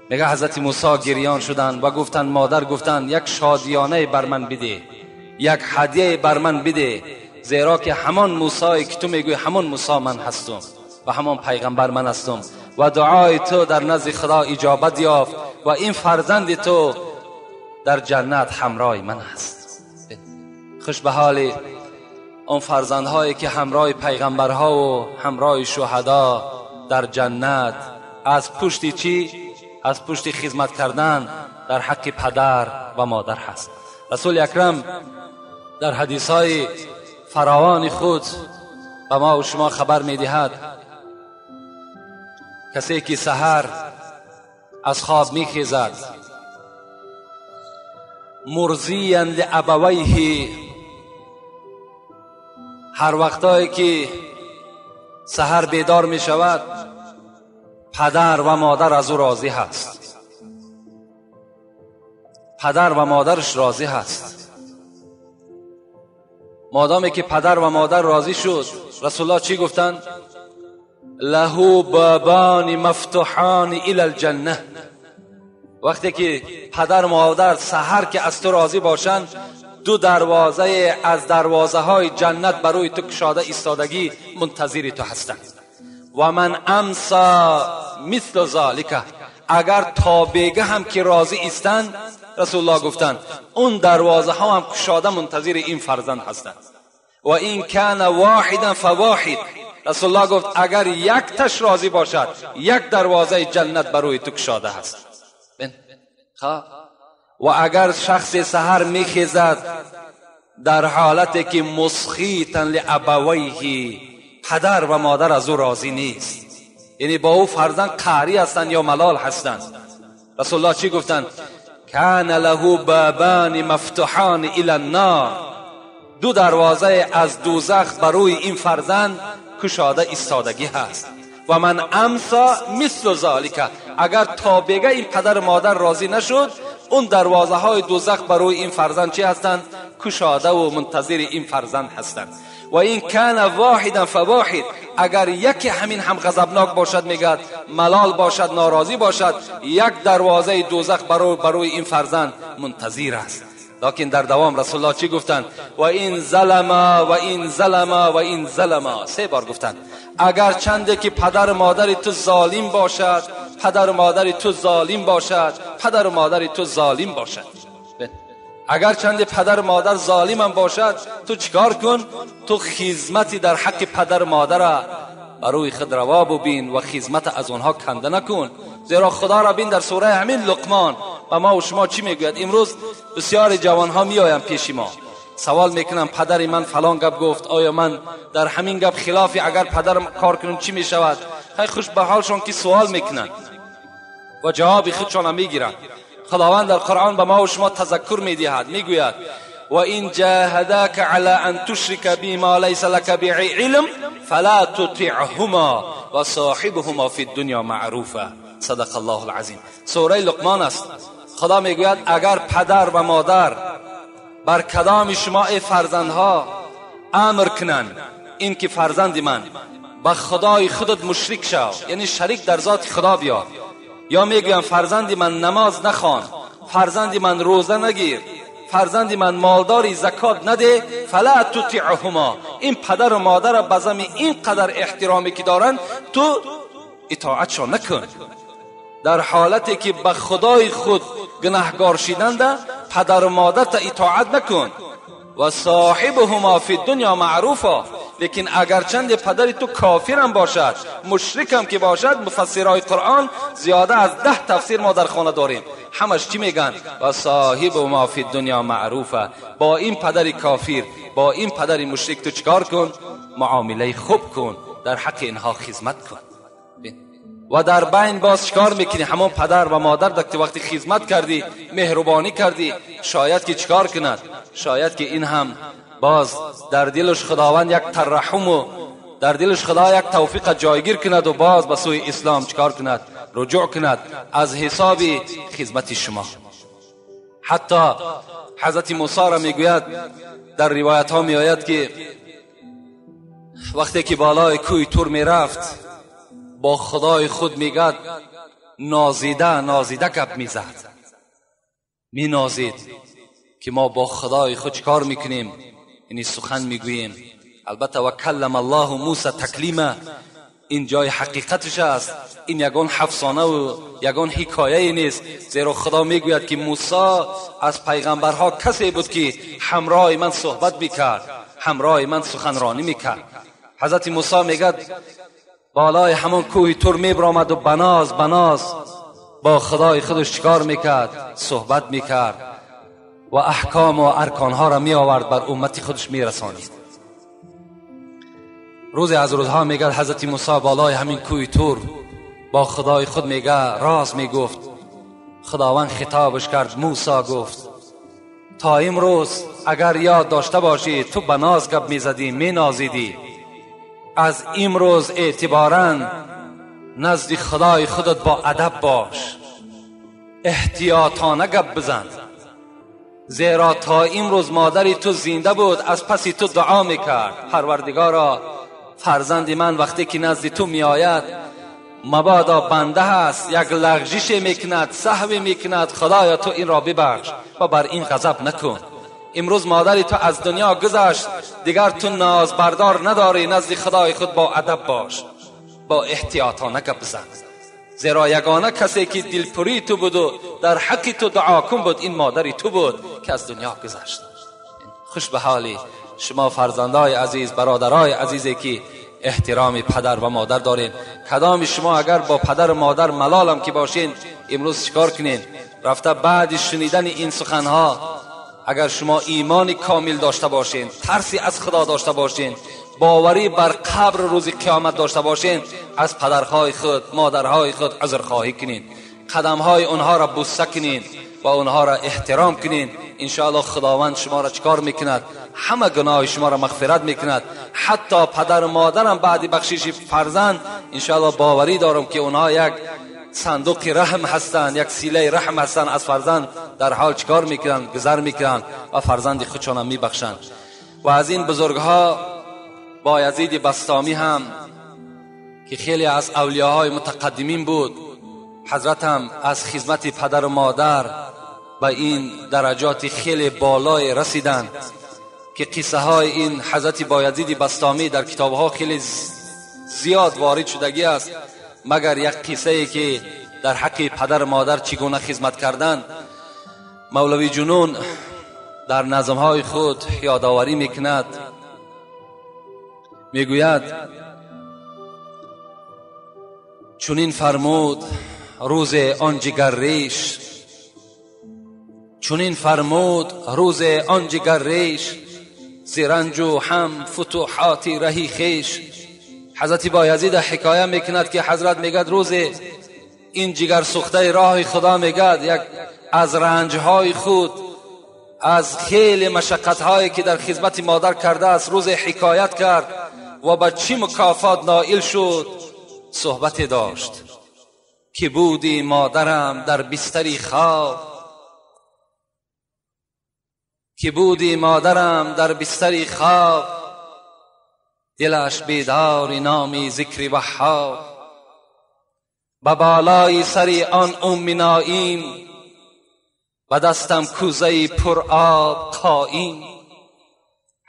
Speaker 1: میگه حضرت موسی گریان شدند و گفتند، مادر گفتند یک شادیانه بر من بده، یک هدیه بر من بده، زیرا که همان موسی که تو میگوی همان موسی من هستم و همان پیغمبر من هستم و دعای تو در نزد خدا اجابت یافت و این فرزند تو در جنت همراه من هست. خوش به حال اون فرزندهایی که همراه پیغمبرها و همراه شهدا در جنت از پشت چی؟ از پشت خدمت کردن در حق پدر و مادر هست. رسول اکرم در حدیثهای فراوان خود به ما و شما خبر می‌دهد کسی که سحر از خواب می‌خیزد مرضیاً لابویه، هر وقتایی که سحر بیدار می شود پدر و مادر از او راضی هست، پدر و مادرش راضی هست. مادامی که پدر و مادر راضی شد، رسول الله چی گفتند؟ له بابان مفتوحان الی الجنه. وقتی که پدر و مادر سحر که از تو راضی باشند، دو دروازه از دروازه های جنت برای تو کشاده ایستادگی منتظر تو هستند. و من امسا مثل ذالک، اگر تا بیگه هم که راضی ایستند، رسول الله گفتند اون دروازه ها هم کشاده منتظر این فرزند هستند. و این کان واحدا فواحد، رسول الله گفت اگر یک تش راضی باشد یک دروازه جنت برای تو کشاده هست. و اگر شخص سحر میخیزد در حالتی که مسخیطا لابویه، پدر و مادر از او راضی نیست، یعنی با او فرزند قهری هستند یا ملال هستند، رسول الله چی گفتند؟ کان له بابان مفتوحان الی النار، دو دروازه از دوزخ برای این فرزند کشاده ایستادگی هست. و من امسا مثل ذالک، اگر تا بگه این پدر مادر راضی نشد، اون دروازه های دوزخ برای این فرزند چی هستند؟ کشاده و منتظر این فرزند هستند. و این کان واحدا فواحد، اگر یکی همین هم غضبناک باشد، میگد ملال باشد، ناراضی باشد، یک دروازه دوزخ برای این فرزند منتظر است. لکن در دوام رسول الله چی گفتند؟ و این ظلم و این ظلم و این ظلم، 3 بار گفتند اگر چنده که پدر و مادر تو ظالم باشد، پدر و مادر تو ظالم باشد، پدر و مادر تو ظالم باشد، اگر چند پدر و مادر ظالم هم باشد، تو چیکار کن؟ تو خدمتی در حق پدر و مادر برای خود روا ببین و خدمت از آنها کنده نکن. زیرا خدا را بین در سوره همین لقمان و ما و شما چی میگوید؟ امروز بسیار جوان ها میآیند پیش ما، سوال میکنم پدر من فلان گپ گفت، آیا من در همین گپ خلافی اگر پدرم کار کنم چی میشود؟ خیلی خوش به حالشون که سوال میکنن و جواب خودشون میگیرن. خداوند در قرآن به ما و شما تذکر میدهد، میگوید و این جاهداک علی ان تشرک بی ما لیس لک به علم فلا تطعهما و صاحبهما فی الدنیا معروفا. صدق الله العظیم. سوره لقمان است. خدا میگوید اگر پدر و مادر بر کدام شما ای فرزندها امر کنند این که فرزند من با خدای خودت مشرک شو، یعنی شریک در ذات خدا بیا، یا میگویم فرزند من نماز نخوان، فرزند من روزه نگیر، فرزند من مالداری زکات نده، فلا تطعهما، این پدر و مادر را بزمی این قدر احترامی که دارن تو اطاعتشان نکن. در حالتی که به خدای خود گناهگار شدند پدر و مادر تا اطاعت نکن. و صاحبهما فی الدنیا معروفا، لیکن اگرچند پدر تو کافر هم باشد، مشرک هم که باشد، مفسرای قرآن زیاده از 10 تفسیر ما در خانه داریم، همش چی میگن؟ و صاحبهما فی الدنیا معروفا، با این پدر کافر، با این پدر مشرک تو چیکار کن؟ معامله خوب کن، در حق اینها خدمت کن. و در بین باز چیکار میکنی؟ همون پدر و مادر وقتی خدمت کردی، مهربانی کردی، شاید که چیکار کند؟ شاید که این هم باز در دلش خداوند یک ترحم و در دلش خدا یک توفیق جایگیر کند و باز به سوی اسلام چیکار کند؟ رجوع کند از حساب خدمت شما. حتی حضرت موسی را میگوید در روایت ها میآید که وقتی که بالای کوه تور میرفت با خدای خود میگد نازیده گپ میزد، مینازید که ما با خدای خود چیکار میکنیم، یعنی سخن میگوییم. البته و کلم الله موسی تکلیما، این جای حقیقتش است، این یگان افسانه و یگان حکایه نیست، زیرا خدا میگوید که موسی از پیغمبرها کسی بود که همراه من صحبت میکرد، همراه من سخنرانی میکرد. حضرت موسی میگه بالای همون کوه تور میبرامد و بناز با خدای خودش چیکار میکرد؟ صحبت میکرد و احکام و ارکانها را می آورد بر امتی خودش میرسانید. روز از روزها میگه حضرت موسی بالای همین کوه تور با خدای خود میگه راز میگفت. خداوند خطابش کرد، موسی گفت تا امروز اگر یاد داشته باشی تو بناز گپ میزدی، مینازیدی، از امروز اعتباراً نزد خدای خودت با ادب باش، احتیاطانه گپ بزن، زیرا تا امروز مادری تو زنده بود، از پس تو دعا میکرد پروردگارا فرزند من وقتی که نزد تو میآید مبادا بنده هست یک لغزش میکند، سهو میکند، خدایا تو این را ببخش و بر این غضب نکن. امروز مادری تو از دنیا گذشت، دیگر تو ناز بردار نداری، نزد خدای خود با ادب باش، با احتیاطانه گپ بزن، زیرا یگانه کسی که دلپوری تو بود و در حق تو دعا کن بود این مادری تو بود که از دنیا گذشت. خوش به حالی شما فرزندای عزیز، برادرای عزیزی که احترام پدر و مادر دارین. کدام شما اگر با پدر و مادر ملالم که باشین امروز چیکار کنین؟ رفته بعد شنیدن این سخنها اگر شما ایمان کامل داشته باشین، ترسی از خدا داشته باشین، باوری بر قبر روز قیامت داشته باشین، از پدرهای خود مادرهای خود عذرخواهی کنین، قدمهای اونها را بوسه کنین و اونها را احترام کنین. انشاءالله خداوند شما را چیکار میکند؟ همه گناه شما را مغفرت میکند. حتی پدر و مادرم بعد بخشش فرزند انشاءالله باوری دارم که اونها یک صندوق رحم هستند، یک سیله رحم هستند، از فرزند در حال چیکار میکنند؟ گذر میکنند و فرزند خودشان میبخشند. و از این بزرگها بایزید بسطامی هم که خیلی از اولیاهای متقدمین بود، حضرت هم از خدمت پدر و مادر به این درجات خیلی بالای رسیدند که قصه های این حضرت بایزید بسطامی در کتاب ها خیلی زیاد وارد شدگی است، مگر یک قصه ای که در حق پدر و مادر چگونه خدمت کردند. مولوی جنون در نظم های خود یادآوری میکند، میگوید چنین فرمود روز آن جگر ریش، چنین فرمود روز آن جگر ریش، زرنج و هم فتوحاتی رهی خیش. حضرت بایزید حکایه میکند که حضرت میگد روز این جگر سوخته راه خدا میگد یک از رنجهای خود، از خیلی مشقتهایی که در خدمت مادر کرده است روز حکایت کرد و به چی مکافات نائل شد. صحبت داشت که بودی مادرم در بستری خواب، که بودی مادرم در بستری خواب، دلش بیدار نامی ذکر وهاب، به بالای سری آن ام نائیم، و دستم کوزه پر آب قائم.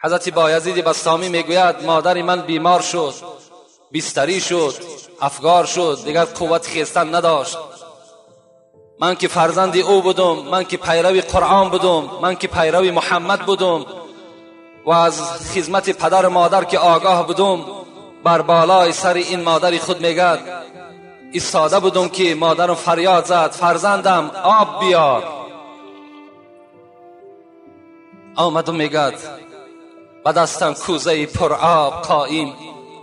Speaker 1: حضرت بایزید بسطامی میگوید مادر من بیمار شد، بستری شد، افگار شد، دیگر قوت خیستن نداشت. من که فرزند او بودم، من که پیرو قرآن بودم، من که پیرو محمد بودم و از خدمت پدر و مادر که آگاه بودم، بر بالای سر این مادر خود میگد ایستاده بودم که مادرم فریاد زد فرزندم آب بیار. آمدم میگد و دستم کوزه پر آب قائم،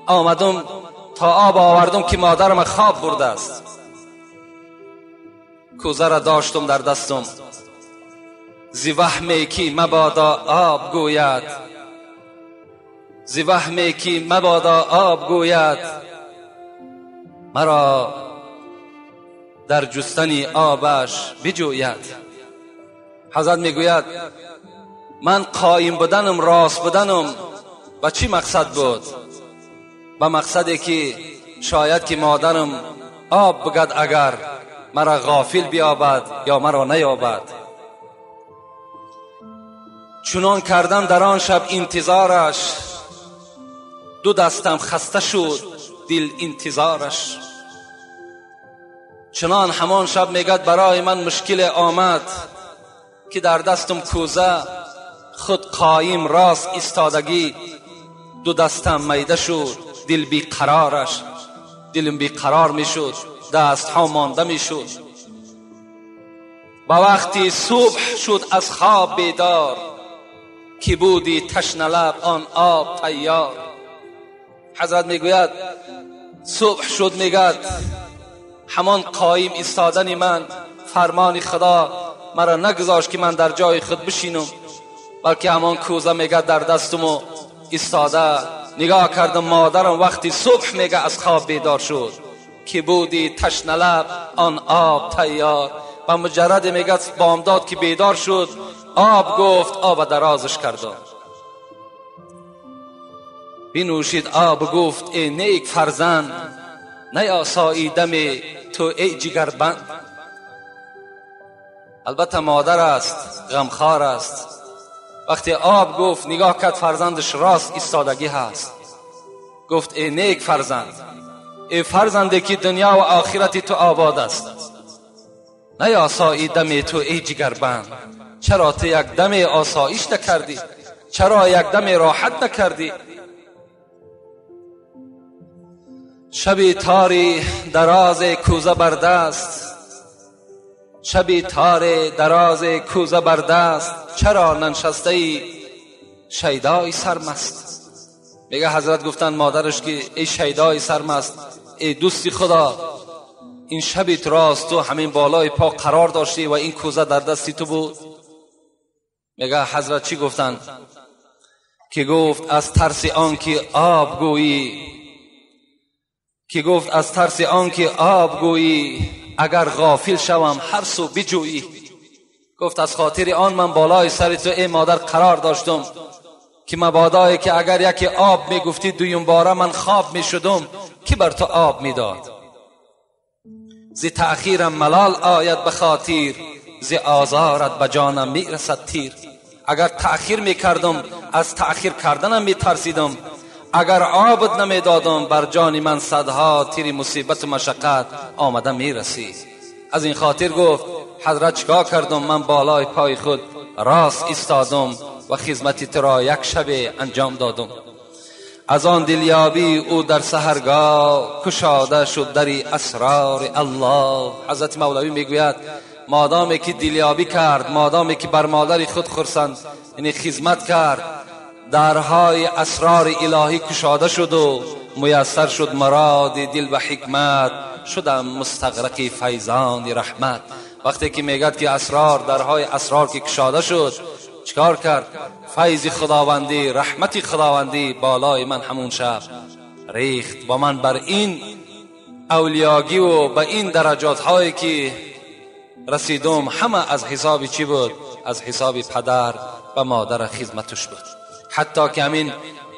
Speaker 1: آمدم تا آب آوردم که مادرم خواب برده است. کوزه را داشتم در دستم، زی وهمی که مبادا آب گوید، زی وهمی که مبادا آب گوید، مرا در جستن آبش بجوید. حضرت میگوید من قائم بودنم، راست بودنم و چی مقصد بود؟ به مقصدی که شاید که مادرم آب بگد اگر مرا غافل بیابد یا مرا نیابد. چنان کردم در آن شب انتظارش، دو دستم خسته شد دل انتظارش. چنان همان شب میگد برای من مشکل آمد، که در دستم کوزه خود قایم راست استادگی. دو دستم میده شد دل بی قرارش، دلم بی قرار می شد، دست ها مانده می شد. با وقتی صبح شد از خواب بیدار، که بودی تشنه لب آن آب تیار. حضرت میگوید صبح شد، میگد همان قایم ایستادن من، فرمان خدا مرا نگذاشت که من در جای خود بشینم، بلکه همان کوزه میگه در دستم ایستاده. نگاه کردم مادرم وقتی صبح میگه از خواب بیدار شد، که بودی تشنه لب آن آب تیار. و مجرد میگه بامداد که بیدار شد، آب گفت آب درازش کردم. بنوشید آب گفت ای نیک فرزند، نیاسایی دم تو ای جگربند. البته مادر است، غمخوار است. وقتی آب گفت نگاه کرد فرزندش راست ایستادگی هست. گفت ای نیک فرزند، ای فرزندی که دنیا و آخرت تو آباد است، نیاسایی دم تو ای جگربند. چرا تو یک دم آسایش نکردی؟ چرا یک دم راحت نکردی؟ شبی تاری دراز کوزه بر دست، شبی تار دراز کوزه بر دست، چرا ننشسته ای شیدای سرمست؟ میگه حضرت گفتن مادرش که ای شیدای سرمست، ای دوستی خدا، این شبیت راست تو همین بالای پا قرار داشتی و این کوزه در دستی تو بود. میگه حضرت چی گفتن؟ که گفت از ترس آن که آب گویی، که گفت از ترس آن که آب گویی، اگر غافل شوم هر سو بجویی. گفت از خاطر آن من بالای سر تو ای مادر قرار داشتم، که مبادایی که اگر یکی آب میگفتی دویم باره من خواب میشدم، که بر تو آب میداد. زی تأخیرم ملال آید بخاطر، زی آزارت بجانم میرسد تیر. اگر تأخیر میکردم از تأخیر کردنم میترسیدم، اگر آبت نمیدادم بر جان من صدها تیر مصیبت و مشقت آمده میرسی. از این خاطر گفت حضرت چیکار کردم؟ من بالای پای خود راست ایستادم و خدمت تو را یک شب انجام دادم. از آن دلیابی او در سحرگاه، کشاده شد دری اسرار الله. حضرت مولوی میگوید مادامی که دلیابی کرد، مادامی که بر مادر خود خرسند یعنی خدمت کرد، درهای اسرار الهی کشاده شد و میسر شد مراد دل و حکمت، شدم مستغرق فیضان رحمت. وقتی که میگد که اسرار، درهای اسرار که کشاده شد، چکار کرد؟ فیض خداوندی، رحمت خداوندی بالای من همون شب ریخت و من بر این اولیاگی و به این درجات هایی که رسیدم همه از حساب چی بود؟ از حساب پدر و مادر خدمتش بود. حتی که همین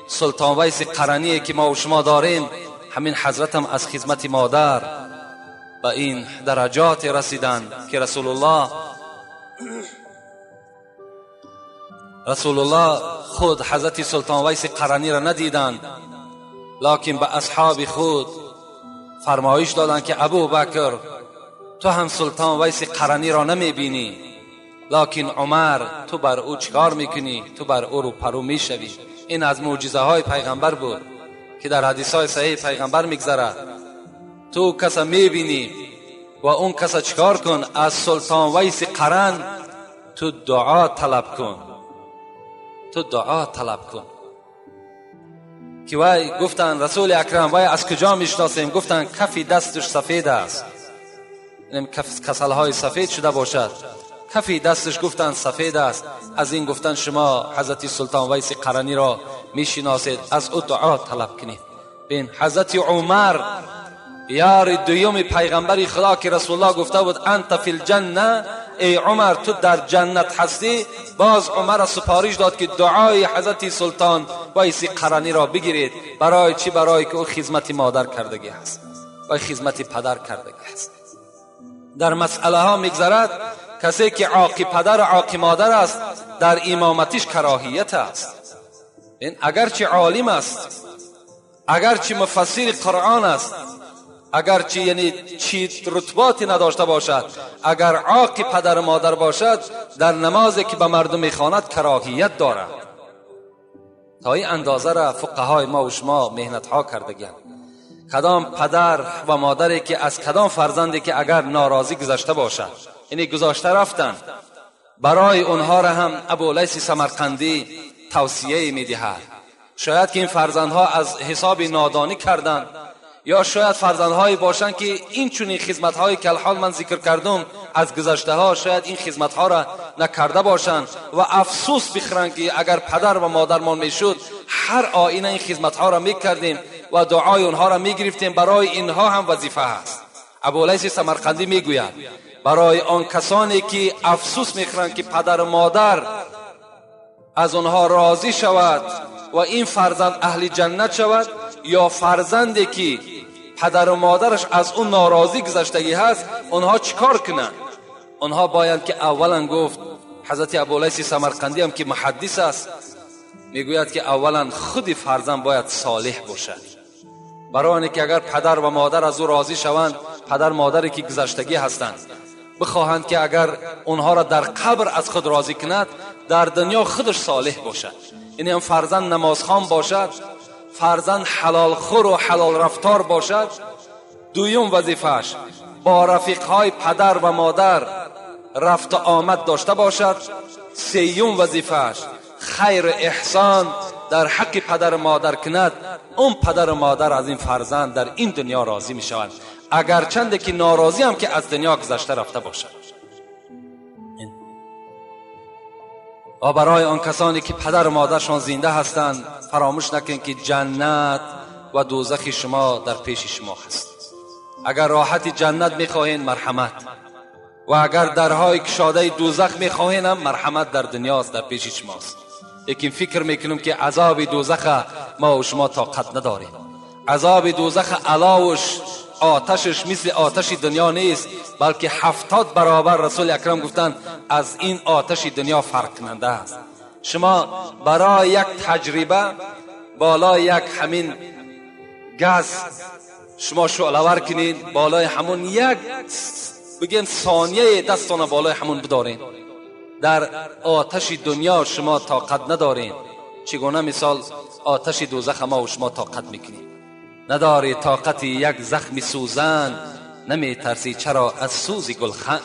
Speaker 1: سلطان ویس قرنی که ما و شما داریم، همین حضرت هم از خدمت مادر به این درجات رسیدن که رسول الله خود حضرت سلطان ویس قرنی را ندیدند، لکن به اصحاب خود فرمایش دادند که ابو بکر تو هم سلطان ویس قرنی را نمی بینی، لکن عمر تو بر او چکار میکنی؟ تو بر او رو پرو میشوی. این از معجزه های پیغمبر بود که در حدیث های صحیح پیغمبر میگذره. تو کسا میبینی و اون کسا چکار کن؟ از سلطان ویس قرن تو دعا طلب کن، تو دعا طلب کن. که وای گفتن رسول اکرم وای از کجا میشناسیم؟ گفتن کفی دستش سفید است، یعنی کسل های سفید شده باشد، کفی دستش گفتن سفید است. از این گفتن شما حضرت سلطان ویس قرنی را میشناسید، از او دعا طلب کنید. بین حضرت عمر یار دویم پیغمبر خدا که رسول الله گفته بود انت فی الجنه، ای عمر تو در جنت هستی، باز عمر سپارش داد که دعای حضرت سلطان ویس قرنی را بگیرید. برای چی؟ برای که او خدمت مادر کردگی است و خدمت پدر کردگی است. در مسئله ها میگذرد، کسی که عاقی پدر و عاقی مادر است در امامتیش کراهیت است. این اگرچه عالم است، اگرچه مفسر قرآن است، اگرچه یعنی چی رتباتی نداشته باشد، اگر عاقی پدر و مادر باشد در نمازی که به مردم میخواند کراهیت دارد. تا این اندازه را فقهای ما و شما مهنت ها کردگیند. کدام پدر و مادری که از کدام فرزندی که اگر ناراضی گذشته باشد، یعنی گذاشته رفتن، برای اونها را هم ابولیث سمرقندی توصیه میدهد. شاید که این فرزندها از حساب نادانی کردند، یا شاید فرزندهایی باشند که این چنین خدمت‌هایی که الحال من ذکر کردم از گذشته ها شاید این خدمت‌ها را نکرده باشند و افسوس بخورند که اگر پدر و مادرمان میشد هر آینه این خدمت‌ها را میکردیم و دعای اونها را میگرفتیم. برای اینها هم وظیفه است. ابولیث سمرقندی میگوید برای آن کسانی که افسوس میخورند که پدر و مادر از آنها راضی شود و این فرزند اهل جنت شود، یا فرزندی که پدر و مادرش از اون ناراضی گذشتگی هست، اونها چیکار کنند؟ اونها باید که اولا گفت، حضرت ابولیث سمرقندی هم که محدث است میگوید که اولا خود فرزند باید صالح باشد، برای اینکه اگر پدر و مادر از او راضی شوند، پدر مادری که گذشتگی هستند بخواهند که اگر اونها را در قبر از خود راضی کند، در دنیا خودش صالح باشد. یعنی هم فرزند نمازخوان باشد، فرزند حلال خور و حلال رفتار باشد. دویم وظیفه‌اش با رفیقهای پدر و مادر رفت و آمد داشته باشد. سیوم وظیفه‌اش خیر و احسان در حق پدر و مادر کند. اون پدر و مادر از این فرزند در این دنیا راضی می شوند، اگر چند که ناراضی هم که از دنیا گذشته رفته باشد. و برای آن کسانی که پدر و مادرشان زنده هستند فراموش نکنید که جنت و دوزخ شما در پیش شما هست. اگر راحت جنت میخواهید مرحمت، و اگر درهای کشاده دوزخ میخواهید هم مرحمت در دنیاست، در پیش شماست. لیکن فکر میکنم که عذاب دوزخ ما و شما طاقت نداریم. عذاب دوزخ علاوش آتشش مثل آتش دنیا نیست، بلکه 70 برابر رسول اکرم گفتند از این آتش دنیا فرق کننده است. شما برای یک تجربه بالای یک همین گاز شما شعله‌ور کنید، بالای همون یک بگیم ثانیه دستان بالای همون بدارین، در آتش دنیا شما طاقت ندارین. چگونه مثال آتش دوزخ ما و شما طاقت میکنید؟ نداری طاقت یک زخم سوزن، نمی ترسی چرا از سوز گلخن؟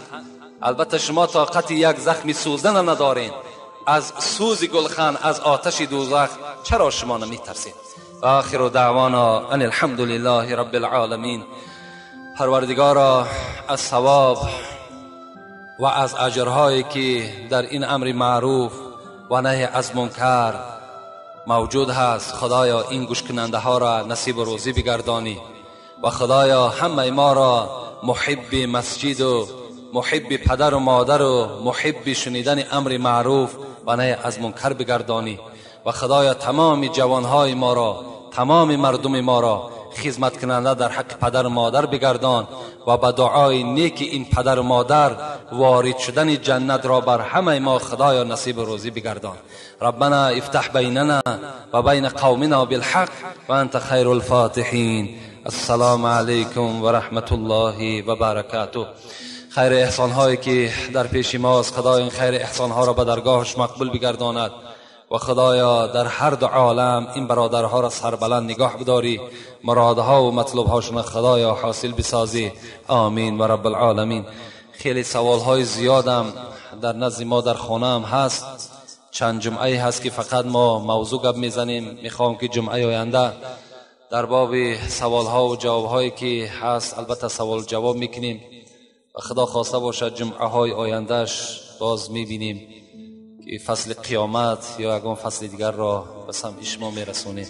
Speaker 1: البته شما طاقت یک زخم سوزن هم ندارین، از سوز گلخن از آتش دوزخ چرا شما نمی ترسید؟ آخر دعوانا ان الحمد لله رب العالمین. پروردگارا از ثواب و از اجرهایی که در این امر معروف و نهی از منکر موجود هست، خدایا این گوش کننده ها را نصیب و روزی بگردانی و خدایا همه ما را محب مسجد و محب پدر و مادر و محب شنیدن امر معروف و نهی از منکر بگردانی و خدایا تمام جوانهای ما را، تمام مردم ما را خدمت کننده در حق پدر و مادر بگردان و با دعای نیک این پدر و مادر وارد شدن جنت را بر همه ما خدایا نصیب روزی بگردان. ربنا افتح بیننا و بین قومنا بالحق و انت خیر الفاتحین. السلام علیکم و رحمت الله و برکاته. خیر احسان هایی که در پیش ماست خدای این خیر احسان ها را به درگاهش مقبول بگرداند و خدایا در هر دو عالم این برادرها را سربلند نگاه بداری، مرادها و مطلوبهاشون خدایا حاصل بسازی. آمین و رب العالمین. خیلی سوالهای زیادم در نزد ما در خانه هم هست. چند جمعه هست که فقط ما موضوع گپ میزنیم. میخوام که جمعه آینده در باب سوالها و جوابهایی که هست البته سوال جواب میکنیم و خدا خواسته باشد جمعه های آیندهش باز میبینیم که فصل قیامت یا اگه فصل دیگر را به سمع شما میرسونیم.